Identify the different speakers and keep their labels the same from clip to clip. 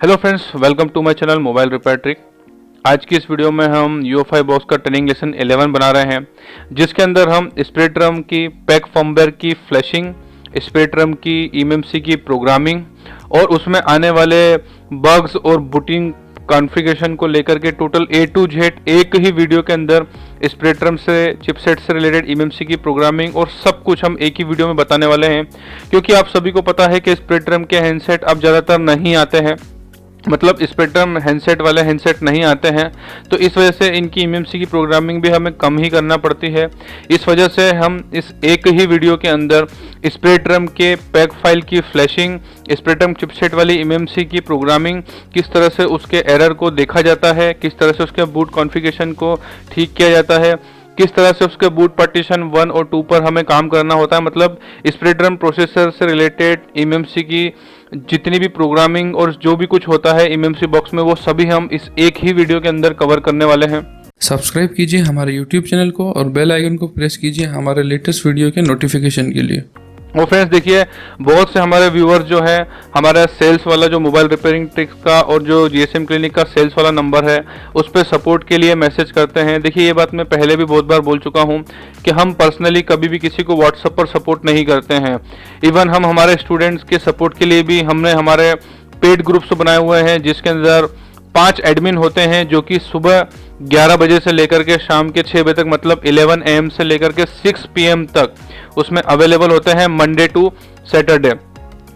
Speaker 1: Hello friends, welcome to my channel mobile repair trick. आज की इस वीडियो में हम UEFI बॉक्स का ट्रेनिंग लेसन 11 बना रहे हैं, जिसके अंदर हम स्प्रे ड्रम की पैक फर्मवेयर की फ्लैशिंग, स्प्रे ड्रम की EMMC की प्रोग्रामिंग और उसमें आने वाले बग्स और बूटिंग कॉन्फ़िगरेशन को लेकर के टोटल A to Z एक ही वीडियो के अंदर स्प्रे ड्रम से चिपसेट से रिलेटेड EMMC की प्रोग्रामिंग और सब कुछ हम एक ही वीडियो में बताने वाले हैं। क्योंकि आप सभी को पता है कि स्प्रे ड्रम के हैंडसेट अब ज़्यादातर नहीं आते हैं, मतलब स्पेक्ट्रम हैंडसेट वाले हैंडसेट नहीं आते हैं, तो इस वजह से इनकी EMMC की प्रोग्रामिंग भी हमें कम ही करना पड़ती है। इस वजह से हम इस एक ही वीडियो के अंदर स्पेक्ट्रम के पैक फाइल की फ्लैशिंग, स्पेक्ट्रम चिपसेट वाली EMMC की प्रोग्रामिंग, किस तरह से उसके एरर को देखा जाता है, किस तरह से उसके बूट कॉन्फ़िगरेशन को ठीक किया जाता है, किस तरह से उसके बूट पार्टीशन 1 और 2 पर हमें काम करना होता है, मतलब स्प्रे ड्रम प्रोसेसर से रिलेटेड EMMC की जितनी भी प्रोग्रामिंग और जो भी कुछ होता है EMMC बॉक्स में, वो सभी हम इस एक ही वीडियो के अंदर कवर करने वाले हैं।
Speaker 2: सब्सक्राइब कीजिए हमारे YouTube चैनल को और बेल आइकन को प्रेस कीजिए हमारे लेटेस्ट वीडियो के नोटिफिकेशन के लिए।
Speaker 1: और फ्रेंड्स देखिए, बहुत से हमारे व्यूअर्स जो है हमारा सेल्स वाला जो मोबाइल रिपेयरिंग ट्रिक्स का और जो GSM क्लिनिक का सेल्स वाला नंबर है उस पर सपोर्ट के लिए मैसेज करते हैं। देखिए, ये बात मैं पहले भी बहुत बार बोल चुका हूँ कि हम पर्सनली कभी भी किसी को व्हाट्सएप पर सपोर्ट नहीं करते हैं। इवन हम हमारे स्टूडेंट्स के सपोर्ट के लिए भी हमने हमारे पेड ग्रुप्स बनाए हुए हैं, जिसके अंदर 5 एडमिन होते हैं जो कि सुबह 11 बजे से लेकर के शाम के 6 बजे तक, मतलब 11 AM से लेकर के 6 PM तक उसमें अवेलेबल होते हैं, मंडे टू सैटरडे,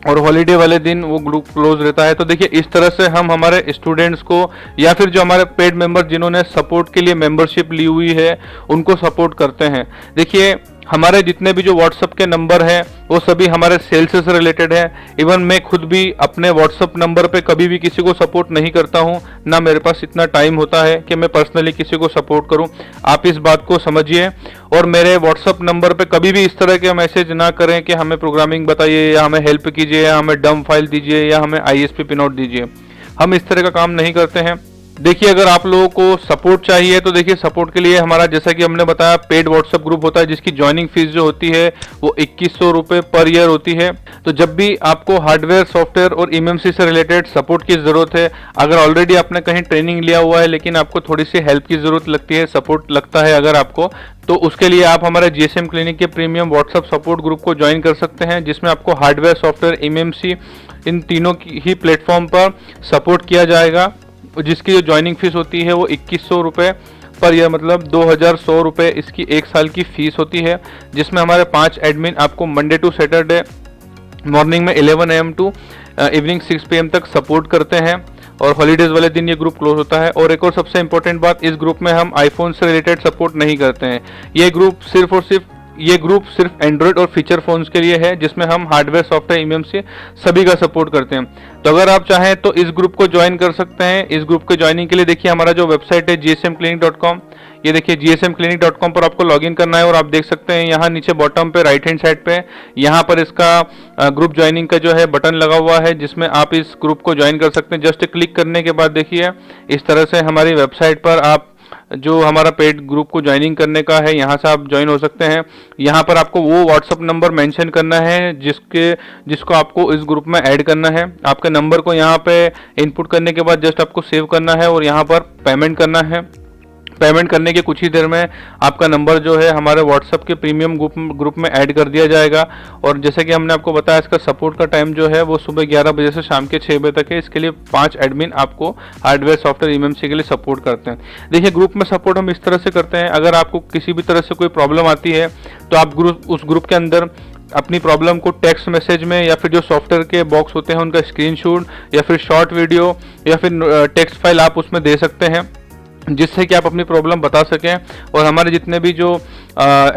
Speaker 1: और हॉलीडे वाले दिन वो ग्रुप क्लोज रहता है। तो देखिए, इस तरह से हम हमारे स्टूडेंट्स को या फिर जो हमारे पेड मेंबर जिन्होंने सपोर्ट के लिए मेंबरशिप ली हुई है उनको सपोर्ट करते हैं। देखिए, हमारे जितने भी जो व्हाट्सएप के नंबर हैं वो सभी हमारे सेल्स से रिलेटेड है। इवन मैं खुद भी अपने व्हाट्सएप नंबर पे कभी भी किसी को सपोर्ट नहीं करता हूँ, ना मेरे पास इतना टाइम होता है कि मैं पर्सनली किसी को सपोर्ट करूँ। आप इस बात को समझिए और मेरे व्हाट्सएप नंबर पे कभी भी इस तरह के मैसेज ना करें कि हमें प्रोग्रामिंग बताइए या हमें हेल्प कीजिए या हमें डम फाइल दीजिए या हमें ISP पिन आउट दीजिए। हम इस तरह का काम नहीं करते हैं। देखिए, अगर आप लोगों को सपोर्ट चाहिए तो देखिए, सपोर्ट के लिए हमारा, जैसा कि हमने बताया, पेड व्हाट्सएप ग्रुप होता है जिसकी ज्वाइनिंग फीस जो होती है वो 2100 रुपये पर ईयर होती है। तो जब भी आपको हार्डवेयर, सॉफ्टवेयर और EMMC से रिलेटेड सपोर्ट की ज़रूरत है, अगर ऑलरेडी आपने कहीं ट्रेनिंग लिया हुआ है लेकिन आपको थोड़ी सी हेल्प की ज़रूरत लगती है, सपोर्ट लगता है अगर आपको, तो उसके लिए आप हमारे GSM क्लिनिक के प्रीमियम व्हाट्सएप सपोर्ट ग्रुप को ज्वाइन कर सकते हैं, जिसमें आपको हार्डवेयर, सॉफ्टवेयर, EMMC इन तीनों की ही प्लेटफॉर्म पर सपोर्ट किया जाएगा, जिसकी जो ज्वाइनिंग फीस होती है वो 2100 रुपये पर ईयर, मतलब 2100 रुपये इसकी 1 साल की फीस होती है। जिसमें हमारे 5 एडमिन आपको मंडे टू सैटरडे मॉर्निंग में 11 AM टू इवनिंग 6 PM तक सपोर्ट करते हैं, और हॉलीडेज वाले दिन ये ग्रुप क्लोज होता है। और एक और सबसे इंपॉर्टेंट बात, इस ग्रुप में हम आईफोन से रिलेटेड सपोर्ट नहीं करते हैं। ये ग्रुप सिर्फ एंड्रॉयड और फीचर फोन्स के लिए है, जिसमें हम हार्डवेयर, सॉफ्टवेयर, EMMC सभी का सपोर्ट करते हैं। तो अगर आप चाहें तो इस ग्रुप को ज्वाइन कर सकते हैं। इस ग्रुप के ज्वाइनिंग के लिए देखिए, हमारा जो वेबसाइट है gsmclinic.com, ये देखिए gsmclinic.com पर आपको लॉगिन करना है और आप देख सकते हैं यहाँ नीचे बॉटम पे राइट हैंड साइड पे यहाँ पर इसका ग्रुप ज्वाइनिंग का जो है बटन लगा हुआ है, जिसमें आप इस ग्रुप को ज्वाइन कर सकते हैं। जस्ट क्लिक करने के बाद देखिए, इस तरह से हमारी वेबसाइट पर आप जो हमारा पेड ग्रुप को ज्वाइनिंग करने का है, यहाँ से आप ज्वाइन हो सकते हैं। यहाँ पर आपको वो व्हाट्सअप नंबर मेंशन करना है जिसको आपको इस ग्रुप में ऐड करना है। आपके नंबर को यहाँ पे इनपुट करने के बाद जस्ट आपको सेव करना है और यहाँ पर पेमेंट करना है। पेमेंट करने के कुछ ही देर में आपका नंबर जो है हमारे व्हाट्सएप के प्रीमियम ग्रुप में ऐड कर दिया जाएगा। और जैसे कि हमने आपको बताया, इसका सपोर्ट का टाइम जो है वो सुबह 11 बजे से शाम के 6 बजे तक है। इसके लिए 5 एडमिन आपको हार्डवेयर, सॉफ्टवेयर, EMMC के लिए सपोर्ट करते हैं। देखिए, ग्रुप में सपोर्ट हम इस तरह से करते हैं, अगर आपको किसी भी तरह से कोई प्रॉब्लम आती है तो आप उस ग्रुप के अंदर अपनी प्रॉब्लम को टेक्स्ट मैसेज में या फिर जो सॉफ्टवेयर के बॉक्स होते हैं उनका स्क्रीनशॉट या फिर शॉर्ट वीडियो या फिर टेक्स्ट फाइल आप उसमें दे सकते हैं, जिससे कि आप अपनी प्रॉब्लम बता सकें। और हमारे जितने भी जो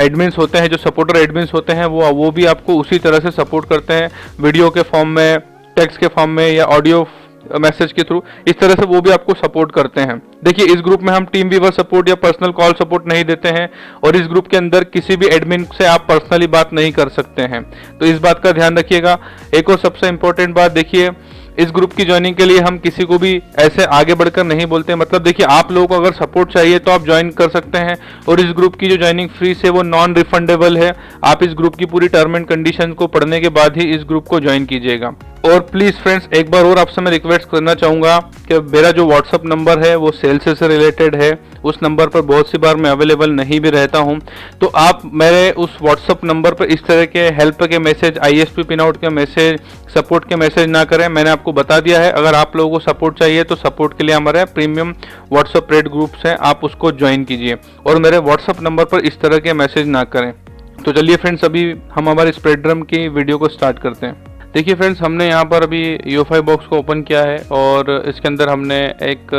Speaker 1: एडमिन्स होते हैं, जो सपोर्टर एडमिन्स होते हैं, वो भी आपको उसी तरह से सपोर्ट करते हैं, वीडियो के फॉर्म में, टेक्स्ट के फॉर्म में या ऑडियो मैसेज के थ्रू, इस तरह से वो भी आपको सपोर्ट करते हैं। देखिए, इस ग्रुप में हम टीम व्यूवर सपोर्ट या पर्सनल कॉल सपोर्ट नहीं देते हैं, और इस ग्रुप के अंदर किसी भी एडमिन से आप पर्सनली बात नहीं कर सकते हैं, तो इस बात का ध्यान रखिएगा। एक और सबसे इंपॉर्टेंट बात, देखिए, इस ग्रुप की ज्वाइनिंग के लिए हम किसी को भी ऐसे आगे बढ़कर नहीं बोलते। मतलब देखिए, आप लोगों को अगर सपोर्ट चाहिए तो आप ज्वाइन कर सकते हैं, और इस ग्रुप की जो ज्वाइनिंग फीस है वो नॉन रिफंडेबल है। आप इस ग्रुप की पूरी टर्म एंड कंडीशन को पढ़ने के बाद ही इस ग्रुप को ज्वाइन कीजिएगा। और प्लीज़ फ्रेंड्स एक बार और आपसे मैं रिक्वेस्ट करना चाहूँगा कि मेरा जो व्हाट्सअप नंबर है वो सेल्स से रिलेटेड है, उस नंबर पर बहुत सी बार मैं अवेलेबल नहीं भी रहता हूँ, तो आप मेरे उस व्हाट्सअप नंबर पर इस तरह के हेल्प के मैसेज, ISP पिन आउट के मैसेज, सपोर्ट के मैसेज ना करें। मैंने आपको बता दिया है, अगर आप लोगों को सपोर्ट चाहिए तो सपोर्ट के लिए हमारे प्रीमियम व्हाट्सअप रेड ग्रुप्स हैं, आप उसको ज्वाइन कीजिए और मेरे व्हाट्सअप नंबर पर इस तरह के मैसेज ना करें। तो चलिए फ्रेंड्स, अभी हम हमारे स्प्रेड ड्रम की वीडियो को स्टार्ट करते हैं। देखिए फ्रेंड्स, हमने यहाँ पर अभी UEFI बॉक्स को ओपन किया है और इसके अंदर हमने एक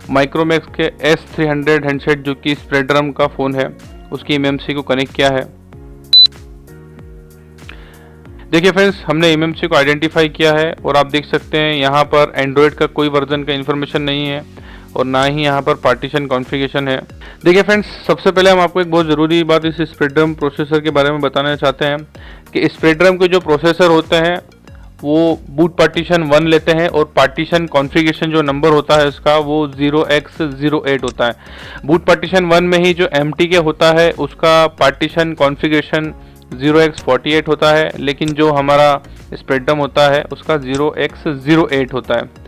Speaker 1: माइक्रोमैक्स के S300 हैंडसेट, जो कि स्प्रेड ड्रम का फ़ोन है, उसकी MMC को कनेक्ट किया है। देखिए फ्रेंड्स, हमने MMC को आइडेंटिफाई किया है और आप देख सकते हैं यहाँ पर एंड्रॉयड का कोई वर्जन का इन्फॉर्मेशन नहीं है और ना ही यहाँ पर पार्टीशन कॉन्फ़िगरेशन है। देखिए फ्रेंड्स, सबसे पहले हम आपको एक बहुत ज़रूरी बात इस स्प्रेड ड्रम प्रोसेसर के बारे में बताना चाहते हैं कि स्प्रेड ड्रम के जो प्रोसेसर होते हैं वो बूट पार्टीशन 1 लेते हैं और पार्टीशन कॉन्फ़िगरेशन जो नंबर होता है उसका वो 0x08 होता है। बूट पार्टीशन 1 में ही जो MTK होता है उसका पार्टीशन कॉन्फ़िगरेशन 0x48 होता है, लेकिन जो हमारा स्प्रेड ड्रम होता है उसका 0x08 होता है।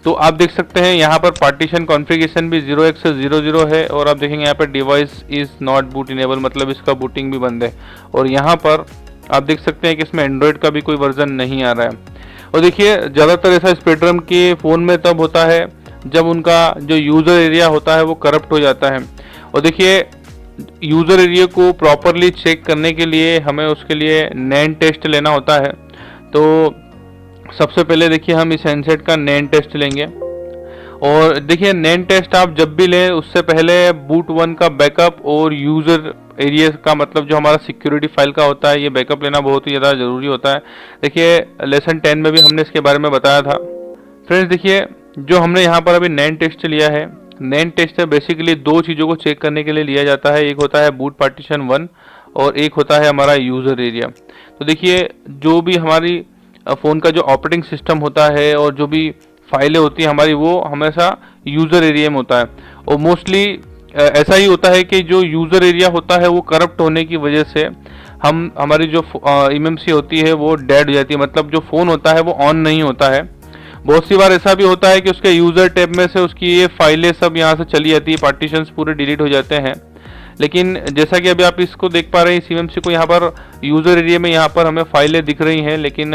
Speaker 1: तो आप देख सकते हैं यहाँ पर पार्टीशन कॉन्फ़िगरेशन भी 0x00 है और आप देखेंगे यहाँ पर device is not boot enable, मतलब इसका बूटिंग भी बंद है। और यहाँ पर आप देख सकते हैं कि इसमें एंड्रॉयड का भी कोई वर्जन नहीं आ रहा है। और देखिए, ज़्यादातर ऐसा स्प्रेड ड्रम के फ़ोन में तब होता है जब उनका जो यूज़र एरिया होता है वो करप्ट हो जाता है। और देखिए, यूज़र एरिया को प्रॉपरली चेक करने के लिए हमें उसके लिए नैन टेस्ट लेना होता है। तो सबसे पहले देखिए हम इस हैंडसेट का नैन टेस्ट लेंगे और देखिए नैन टेस्ट आप जब भी लें उससे पहले बूट 1 का बैकअप और यूज़र एरिया का, मतलब जो हमारा सिक्योरिटी फाइल का होता है, ये बैकअप लेना बहुत ही ज़्यादा ज़रूरी होता है। देखिए लेसन 10 में भी हमने इसके बारे में बताया था। फ्रेंड्स देखिए, जो हमने यहाँ पर अभी नैन टेस्ट लिया है, नैन टेस्ट बेसिकली दो चीज़ों को चेक करने के लिए लिया जाता है। एक होता है बूट पार्टीशन 1 और एक होता है हमारा यूज़र एरिया। तो देखिए, जो भी हमारी फ़ोन का जो ऑपरेटिंग सिस्टम होता है और जो भी फाइलें होती हैं हमारी, वो हमेशा यूज़र एरिया में होता है। और मोस्टली ऐसा ही होता है कि जो यूज़र एरिया होता है वो करप्ट होने की वजह से हमारी जो MMC होती है वो डेड हो जाती है, मतलब जो फ़ोन होता है वो ऑन नहीं होता है। बहुत सी बार ऐसा भी होता है कि उसके यूज़र टैब में से उसकी ये फाइलें सब यहाँ से चली जाती है, पार्टीशंस पूरे डिलीट हो जाते हैं। लेकिन जैसा कि अभी आप इसको देख पा रहे हैं, इस MMC को यहाँ पर यूज़र एरिया में यहाँ पर हमें फाइलें दिख रही हैं, लेकिन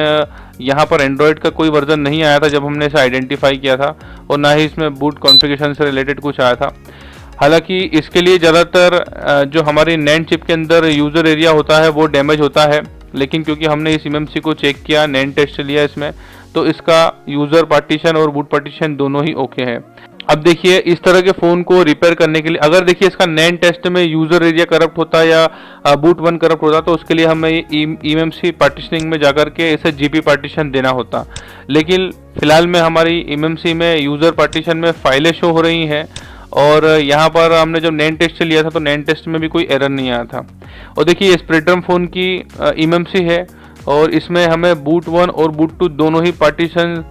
Speaker 1: यहाँ पर एंड्रॉयड का कोई वर्जन नहीं आया था जब हमने इसे आइडेंटिफाई किया था और ना ही इसमें बूट कॉन्फ़िगरेशन से रिलेटेड कुछ आया था। हालांकि इसके लिए ज़्यादातर जो हमारी नैन चिप के अंदर यूज़र एरिया होता है वो डैमेज होता है, लेकिन क्योंकि हमने इस MMC को चेक किया, नैन टेस्ट लिया इसमें, तो इसका यूज़र पार्टीशन और बूट पार्टीशन दोनों ही ओके हैं। अब देखिए, इस तरह के फ़ोन को रिपेयर करने के लिए अगर देखिए इसका नैन टेस्ट में यूज़र एरिया करप्ट होता है या बूट 1 करप्ट होता, तो उसके लिए हमें MMC पार्टीशनिंग में जाकर के इसे GP पार्टीशन देना होता। लेकिन फिलहाल में हमारी MMC में यूज़र पार्टीशन में फाइलें शो हो रही हैं और यहाँ पर हमने जब नैन टेस्ट लिया था तो नैन टेस्ट में भी कोई एरर नहीं आया था। और देखिए, स्प्रेड ड्रम फ़ोन की MMC है और इसमें हमें बूट 1 और बूट 2 दोनों ही पार्टीशन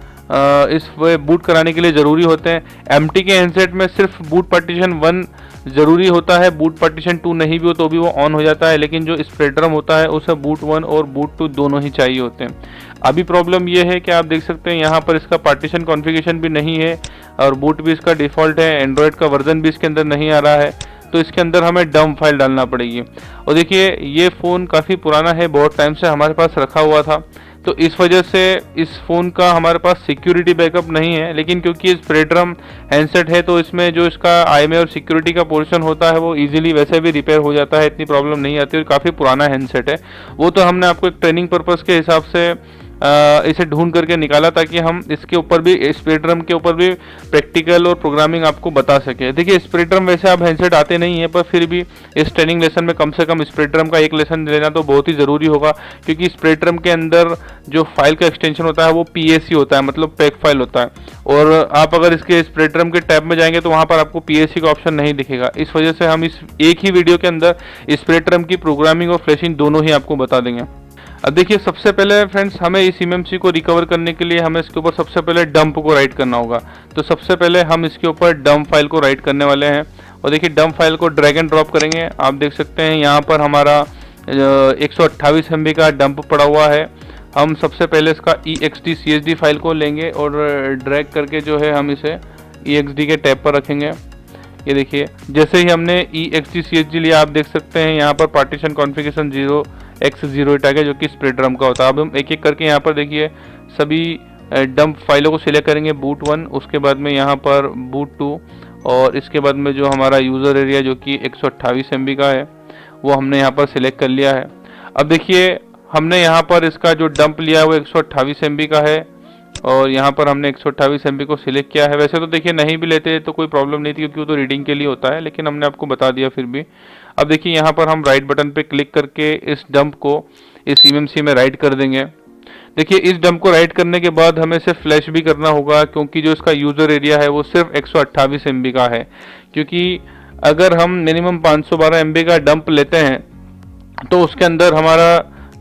Speaker 1: इस बूट कराने के लिए ज़रूरी होते हैं। MTK हैंडसेट में सिर्फ बूट पार्टीशन 1 ज़रूरी होता है, बूट पार्टीशन 2 नहीं भी हो तो भी वो ऑन हो जाता है, लेकिन जो स्प्रेड ड्रम होता है उसे बूट 1 और बूट 2 दोनों ही चाहिए होते हैं। अभी प्रॉब्लम ये है कि आप देख सकते हैं यहाँ पर इसका पार्टीशन कॉन्फ़िगरेशन भी नहीं है और बूट भी इसका डिफ़ॉल्ट है, एंड्रॉयड का वर्जन भी इसके अंदर नहीं आ रहा है, तो इसके अंदर हमें डंप फाइल डालना पड़ेगी। और देखिए, ये फ़ोन काफ़ी पुराना है, बहुत टाइम से हमारे पास रखा हुआ था, तो इस वजह से इस फ़ोन का हमारे पास सिक्योरिटी बैकअप नहीं है। लेकिन क्योंकि स्प्रेड ड्रम हैंडसेट है तो इसमें जो इसका IMEI और सिक्योरिटी का पोर्शन होता है वो इजीली वैसे भी रिपेयर हो जाता है, इतनी प्रॉब्लम नहीं आती और काफ़ी पुराना हैंडसेट है। वो तो हमने आपको एक ट्रेनिंग पर्पज़ के हिसाब से इसे ढूंढ करके निकाला ताकि हम इसके ऊपर भी, स्प्रेड ड्रम के ऊपर भी प्रैक्टिकल और प्रोग्रामिंग आपको बता सके। देखिए, स्प्रेड ड्रम वैसे आप हैंडसेट आते नहीं है, पर फिर भी इस ट्रेनिंग लेसन में कम से कम स्प्रेड ड्रम का एक लेसन लेना तो बहुत ही ज़रूरी होगा, क्योंकि स्प्रेड ड्रम के अंदर जो फाइल का एक्सटेंशन होता है वो PAC होता है, मतलब पैक फाइल होता है। और आप अगर इसके स्प्रेड ड्रम के टैब में जाएंगे तो वहाँ पर आपको PAC का ऑप्शन नहीं दिखेगा। इस वजह से हम इस एक ही वीडियो के अंदर स्प्रेड ड्रम की प्रोग्रामिंग और फ्लैशिंग दोनों ही आपको बता देंगे। अब देखिए, सबसे पहले फ्रेंड्स हमें इस MMC को रिकवर करने के लिए हमें इसके ऊपर सबसे पहले डंप को राइट करना होगा। तो सबसे पहले हम इसके ऊपर डंप फाइल को राइट करने वाले हैं और देखिए डंप फाइल को ड्रैग एंड ड्रॉप करेंगे। आप देख सकते हैं यहाँ पर हमारा 128 MB का डंप पड़ा हुआ है हम सबसे पहले इसका ext csd फाइल को लेंगे और ड्रैग करके जो है हम इसे ext के टैब पर रखेंगे। ये देखिए जैसे ही हमने ext csd लिया, आप देख सकते हैं यहाँ पर पार्टीशन कॉन्फ़िगरेशन 0x08 आ गया, जो कि स्प्रेड ड्रम का होता है। अब हम एक एक करके यहाँ पर देखिए सभी डंप फाइलों को सिलेक्ट करेंगे, boot 1, उसके बाद में यहाँ पर boot 2, और इसके बाद में जो हमारा यूज़र एरिया जो कि 128 MB का है वो हमने यहाँ पर सिलेक्ट कर लिया है। अब देखिए हमने यहाँ पर इसका जो डंप लिया है वो 128 MB का है, और यहाँ पर हमने 128 MB को सिलेक्ट किया है। वैसे तो देखिए नहीं भी लेते तो कोई प्रॉब्लम नहीं थी, क्योंकि वो तो रीडिंग के लिए होता है, लेकिन हमने आपको बता दिया फिर भी। अब देखिए यहाँ पर हम राइट बटन पे क्लिक करके इस डंप को इस eMMC में राइट कर देंगे। देखिए इस डंप को राइट करने के बाद हमें इसे फ्लैश भी करना होगा, क्योंकि जो इसका यूज़र एरिया है वो सिर्फ 128 MB का है। क्योंकि अगर हम मिनिमम 512 MB का डंप लेते हैं तो उसके अंदर हमारा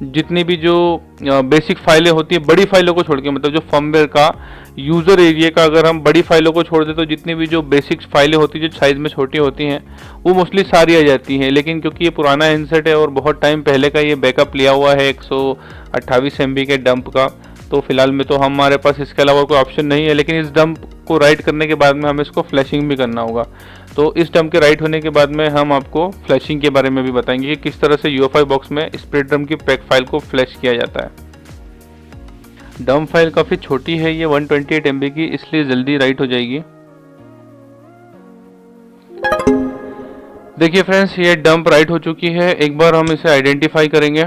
Speaker 1: जितनी भी जो बेसिक फाइलें होती है, बड़ी फाइलों को छोड़ के, मतलब जो फर्मवेयर का यूज़र एरिया का अगर हम बड़ी फाइलों को छोड़ दें तो जितनी भी जो बेसिक फाइलें होती है जो साइज़ में छोटी होती हैं वो मोस्टली सारी आ जाती हैं। लेकिन क्योंकि ये पुराना हैंडसेट है और बहुत टाइम पहले का ये बैकअप लिया हुआ है 128 MB के डंप का, तो फिलहाल में तो हमारे पास इसके अलावा कोई ऑप्शन नहीं है। लेकिन इस डंप को राइट करने के बाद में हमें इसको फ्लैशिंग भी करना होगा। तो इस डंप के राइट होने के बाद में हम आपको फ्लैशिंग के बारे में भी बताएंगे कि किस तरह से UEFI बॉक्स में स्प्रेड ड्रम की पैक फाइल को फ्लैश किया जाता है। डंप फाइल काफ़ी छोटी है, ये 128 MB की, इसलिए जल्दी राइट हो जाएगी। देखिए फ्रेंड्स, ये डंप राइट हो चुकी है। एक बार हम इसे आइडेंटिफाई करेंगे।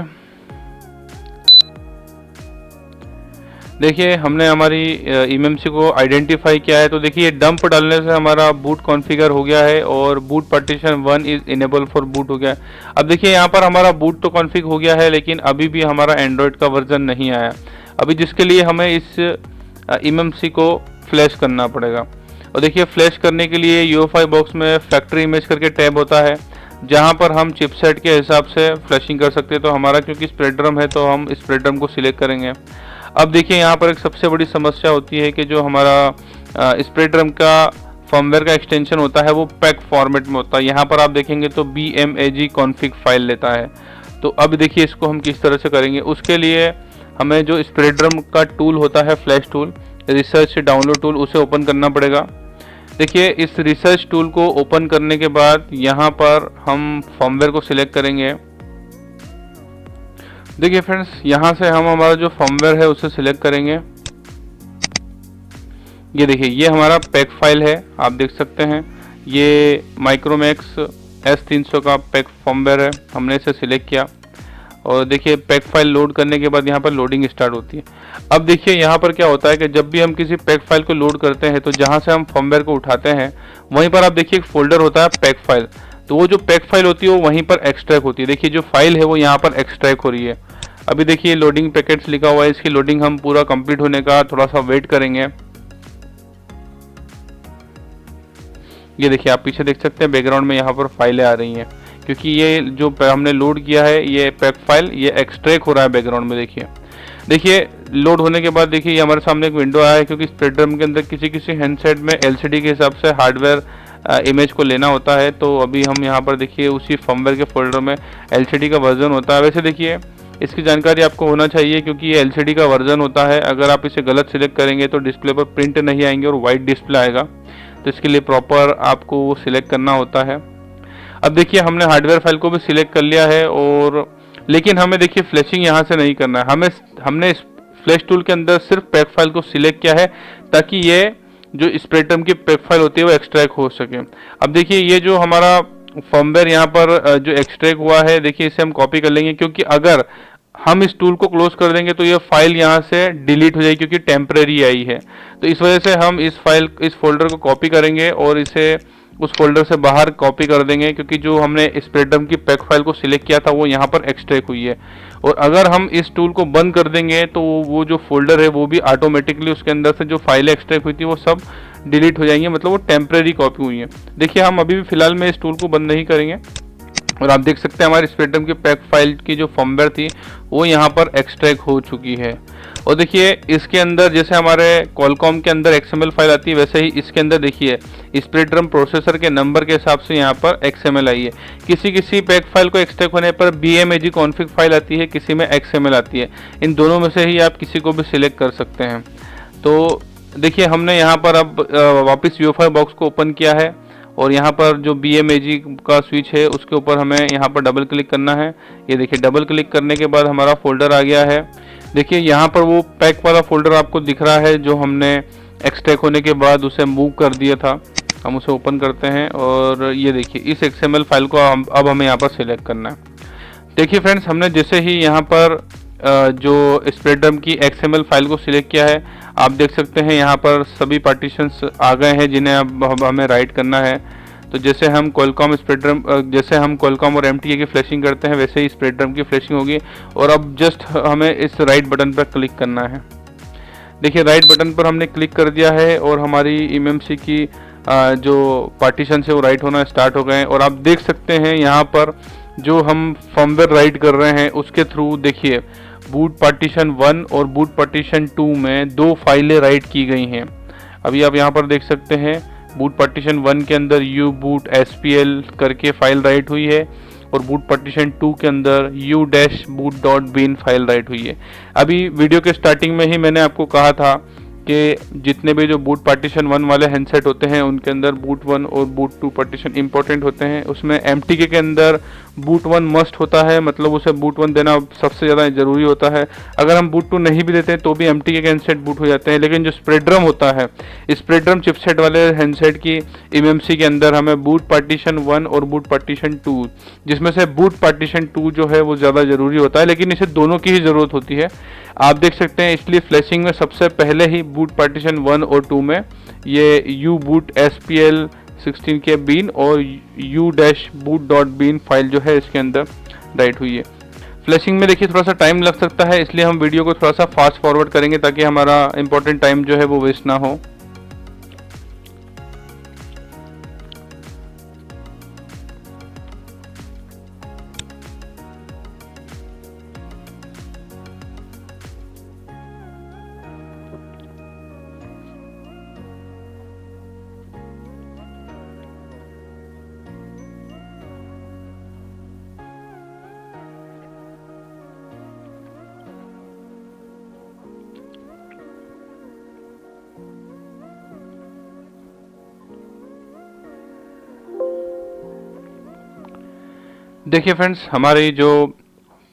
Speaker 1: देखिए हमने हमारी eMMC को आइडेंटिफाई किया है। तो देखिए डंप डालने से हमारा बूट कॉन्फ़िगर हो गया है और boot partition 1 is enable for boot हो गया है। अब देखिए यहाँ पर हमारा बूट तो कॉन्फ़िग हो गया है, लेकिन अभी भी हमारा एंड्रॉयड का वर्जन नहीं आया अभी, जिसके लिए हमें इस eMMC को फ्लैश करना पड़ेगा। और देखिए फ्लैश करने के लिए UEFI बॉक्स में फैक्ट्री इमेज करके टैब होता है, जहाँ पर हम चिपसेट के हिसाब से फ्लैशिंग कर सकते हैं। तो हमारा क्योंकि स्प्रेड ड्रम है तो हम स्प्रेड ड्रम को सिलेक्ट करेंगे। अब देखिए यहाँ पर एक सबसे बड़ी समस्या होती है कि जो हमारा स्प्रेड ड्रम का फर्मवेयर का एक्सटेंशन होता है वो पैक फॉर्मेट में होता है। यहाँ पर आप देखेंगे तो BMAG config फाइल लेता है। तो अब देखिए इसको हम किस तरह से करेंगे। उसके लिए हमें जो स्प्रेड ड्रम का टूल होता है, flash tool, research download tool, उसे ओपन करना पड़ेगा। देखिए इस रिसर्च टूल को ओपन करने के बाद यहाँ पर हम फर्मवेयर को सिलेक्ट करेंगे। देखिए फ्रेंड्स, यहाँ से हम हमारा जो फर्मवेयर है उसे सिलेक्ट करेंगे। ये देखिए ये हमारा पैक फाइल है, आप देख सकते हैं। ये माइक्रोमैक्स S300 का पैक फर्मवेयर है, हमने इसे सिलेक्ट किया। और देखिए पैक फाइल लोड करने के बाद यहाँ पर लोडिंग स्टार्ट होती है। अब देखिए यहाँ पर क्या होता है कि जब भी हम किसी पैक फाइल को लोड करते हैं तो जहाँ से हम फर्मवेयर को उठाते हैं वहीं पर आप देखिए एक फोल्डर होता है पैक फाइल। तो वो जो पैक फाइल होती है वो वहीं पर एक्सट्रैक्ट होती है। देखिए जो फाइल है वो यहाँ पर एक्सट्रैक्ट हो रही है। अभी देखिए लोडिंग पैकेट्स लिखा हुआ है, इसकी लोडिंग हम पूरा कंप्लीट होने का थोड़ा सा वेट करेंगे। ये देखिए आप पीछे देख सकते हैं बैकग्राउंड में यहाँ पर फाइलें आ रही हैं, क्योंकि ये जो हमने लोड किया है ये पैक फाइल ये एक्सट्रैक्ट हो रहा है बैकग्राउंड में। देखिए लोड होने के बाद देखिए ये हमारे सामने एक विंडो आया है, क्योंकि स्प्रेड ड्रम के अंदर किसी हैंडसेट में LCD के हिसाब से हार्डवेयर इमेज को लेना होता है। तो अभी हम यहाँ पर देखिए उसी फर्मवेयर के फोल्डर में LCD का वर्जन होता है। वैसे देखिए इसकी जानकारी आपको होना चाहिए, क्योंकि ये LCD का वर्जन होता है। अगर आप इसे गलत सिलेक्ट करेंगे तो डिस्प्ले पर प्रिंट नहीं आएंगे और वाइट डिस्प्ले आएगा। तो इसके लिए प्रॉपर आपको वो सिलेक्ट करना होता है। अब देखिए हमने हार्डवेयर फाइल को भी सिलेक्ट कर लिया है, और लेकिन हमें देखिए फ्लैशिंग यहाँ से नहीं करना है। हमने इस फ्लैश टूल के अंदर सिर्फ पैक फाइल को सिलेक्ट किया है ताकि ये जो स्प्रेड ड्रम की पैक फाइल होती है वो एक्सट्रैक्ट हो सके। अब देखिए ये जो हमारा फर्मवेयर यहाँ पर जो एक्सट्रैक्ट हुआ है, देखिए इसे हम कॉपी कर लेंगे, क्योंकि अगर हम इस टूल को क्लोज कर देंगे तो ये फाइल यहाँ से डिलीट हो जाएगी, क्योंकि टेम्परेरी आई है। तो इस वजह से हम इस फोल्डर को कॉपी करेंगे और इसे उस फोल्डर से बाहर कॉपी कर देंगे, क्योंकि जो हमने स्प्रेड ड्रम की पैक फाइल को सिलेक्ट किया था वो यहाँ पर एक्सट्रैक्ट हुई है। और अगर हम इस टूल को बंद कर देंगे तो वो जो फोल्डर है वो भी ऑटोमेटिकली उसके अंदर से जो फाइलें एक्सट्रैक्ट हुई थी वो सब डिलीट हो जाएंगी, मतलब वो टेम्परेरी कॉपी हुई है। देखिए हम अभी भी फिलहाल में इस टूल को बंद नहीं करेंगे और आप देख सकते हैं हमारे स्पेक्ट्रम की पैक फाइल की जो फर्मवेयर थी वो यहाँ पर एक्सट्रैक्ट हो चुकी है। और देखिए इसके अंदर जैसे हमारे कॉलकॉम के अंदर XML फाइल आती है, वैसे ही इसके अंदर देखिए स्पेक्ट्रम प्रोसेसर के नंबर के हिसाब से यहाँ पर XML आई है। किसी पैक फाइल को एक्सट्रैक्ट होने पर BMAG कॉन्फ़िग फाइल आती है, किसी में XML आती है। इन दोनों में से ही आप किसी को भी सिलेक्ट कर सकते हैं। तो देखिए हमने यहाँ पर अब वापस UEFI बॉक्स को ओपन किया है और यहाँ पर जो BMAG का स्विच है उसके ऊपर हमें यहाँ पर डबल क्लिक करना है। ये देखिए डबल क्लिक करने के बाद हमारा फोल्डर आ गया है। देखिए यहाँ पर वो पैक वाला फोल्डर आपको दिख रहा है जो हमने एक्सट्रैक्ट होने के बाद उसे मूव कर दिया था। हम उसे ओपन करते हैं और ये देखिए इस XML फाइल को अब हमें यहाँ पर सिलेक्ट करना है। देखिए फ्रेंड्स, हमने जैसे ही यहाँ पर जो स्प्रेडरम की XML फाइल को सिलेक्ट किया है, आप देख सकते हैं यहाँ पर सभी पार्टीशंस आ गए हैं जिन्हें अब हमें राइट करना है। तो जैसे हम कॉलकॉम और MTA की फ्लैशिंग करते हैं वैसे ही स्प्रेडरम की फ्लैशिंग होगी। और अब जस्ट हमें इस राइट बटन पर क्लिक करना है। देखिए राइट बटन पर हमने क्लिक कर दिया है और हमारी MMC की जो पार्टीशन है वो राइट होना स्टार्ट हो गए हैं। और आप देख सकते हैं यहाँ पर जो हम फर्मवेयर राइट कर रहे हैं उसके थ्रू देखिए बूट पार्टीशन 1 और बूट पार्टीशन 2 में 2 फाइलें राइट की गई हैं। अभी आप यहाँ पर देख सकते हैं बूट पार्टीशन 1 के अंदर uboot SPL करके फाइल राइट हुई है और बूट पार्टीशन 2 के अंदर u-boot.bin फाइल राइट हुई है। अभी वीडियो के स्टार्टिंग में ही मैंने आपको कहा था कि जितने भी जो बूट पार्टीशन 1 वाले हैंडसेट होते हैं उनके अंदर बूट 1 और बूट 2 पार्टीशन इंपॉर्टेंट होते हैं। उसमें MTK के अंदर बूट 1 मस्ट होता है, मतलब उसे बूट 1 देना सबसे ज़्यादा ज़रूरी होता है। अगर हम बूट 2 नहीं भी देते हैं तो भी MTK के हैंडसेट बूट हो जाते हैं। लेकिन जो स्प्रेडरम होता है, स्प्रेडरम चिपसेट वाले हैंडसेट की MMC के अंदर हमें बूट पार्टीशन 1 और बूट पार्टीशन 2, जिसमें से बूट पार्टीशन 2 जो है वो ज़्यादा ज़रूरी होता है, लेकिन इसे दोनों की ही ज़रूरत होती है। आप देख सकते हैं इसलिए फ्लैशिंग में सबसे पहले ही बूट पार्टीशन 1 और 2 में ये u-boot SPL 16 के bin और u-boot.bin फाइल जो है इसके अंदर राइट हुई है। फ्लैशिंग में देखिए थोड़ा सा टाइम लग सकता है, इसलिए हम वीडियो को थोड़ा सा फास्ट फॉरवर्ड करेंगे ताकि हमारा इंपॉर्टेंट टाइम जो है वो वेस्ट ना हो। देखिए फ्रेंड्स, हमारी जो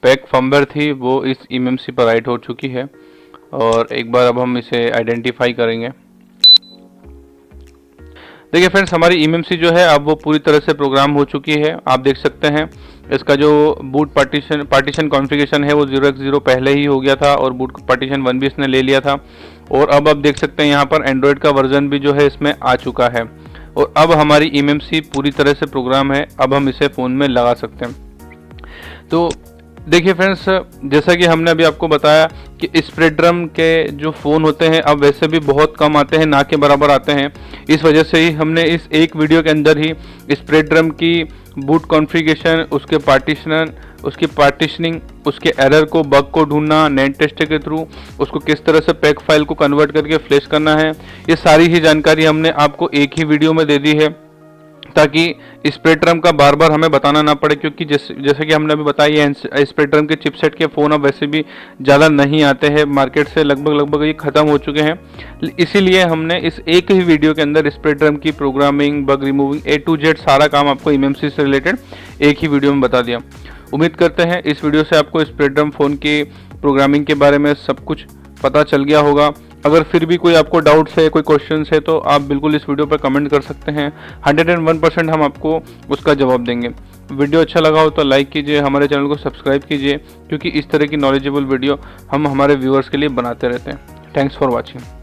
Speaker 1: पैक फर्मवेयर थी वो इस MMC पर राइट हो चुकी है और एक बार अब हम इसे आइडेंटिफाई करेंगे। देखिए फ्रेंड्स, हमारी MMC जो है अब वो पूरी तरह से प्रोग्राम हो चुकी है। आप देख सकते हैं इसका जो बूट पार्टीशन कॉन्फ़िगरेशन है वो 0x0 पहले ही हो गया था और बूट पार्टीशन 1 भी इसने ले लिया था। और अब आप देख सकते हैं यहाँ पर एंड्रॉयड का वर्जन भी जो है इसमें आ चुका है और अब हमारी MMC पूरी तरह से प्रोग्राम है। अब हम इसे फ़ोन में लगा सकते हैं। तो देखिए फ्रेंड्स, जैसा कि हमने अभी आपको बताया कि स्प्रेडरम के जो फ़ोन होते हैं अब वैसे भी बहुत कम आते हैं, ना के बराबर आते हैं। इस वजह से ही हमने इस एक वीडियो के अंदर ही स्प्रेडरम की बूट कॉन्फ़िगरेशन, उसके उसकी पार्टीशनिंग, उसके एरर को, बग को ढूंढना, नेट टेस्ट के थ्रू उसको किस तरह से पैक फाइल को कन्वर्ट करके फ्लैश करना है, ये सारी ही जानकारी हमने आपको एक ही वीडियो में दे दी है ताकि स्प्रेडरम का बार बार हमें बताना ना पड़े। क्योंकि जैसे कि हमने अभी बताया है स्प्रेडरम के चिपसेट के फ़ोन अब वैसे भी ज़्यादा नहीं आते हैं, मार्केट से लगभग ये ख़त्म हो चुके हैं। इसीलिए हमने इस एक ही वीडियो के अंदर स्प्रेडरम की programming, bug removing, A to Z सारा काम आपको MMC से रिलेटेड एक ही वीडियो में बता दिया। उम्मीद करते हैं इस वीडियो से आपको स्प्रेडरम फ़ोन की प्रोग्रामिंग के बारे में सब कुछ पता चल गया होगा। अगर फिर भी कोई आपको डाउट्स है, कोई क्वेश्चंस है तो आप बिल्कुल इस वीडियो पर कमेंट कर सकते हैं। 101% हम आपको उसका जवाब देंगे। वीडियो अच्छा लगा हो तो लाइक कीजिए, हमारे चैनल को सब्सक्राइब कीजिए, क्योंकि इस तरह की नॉलेजेबल वीडियो हम हमारे व्यूअर्स के लिए बनाते रहते हैं। Thanks for watching.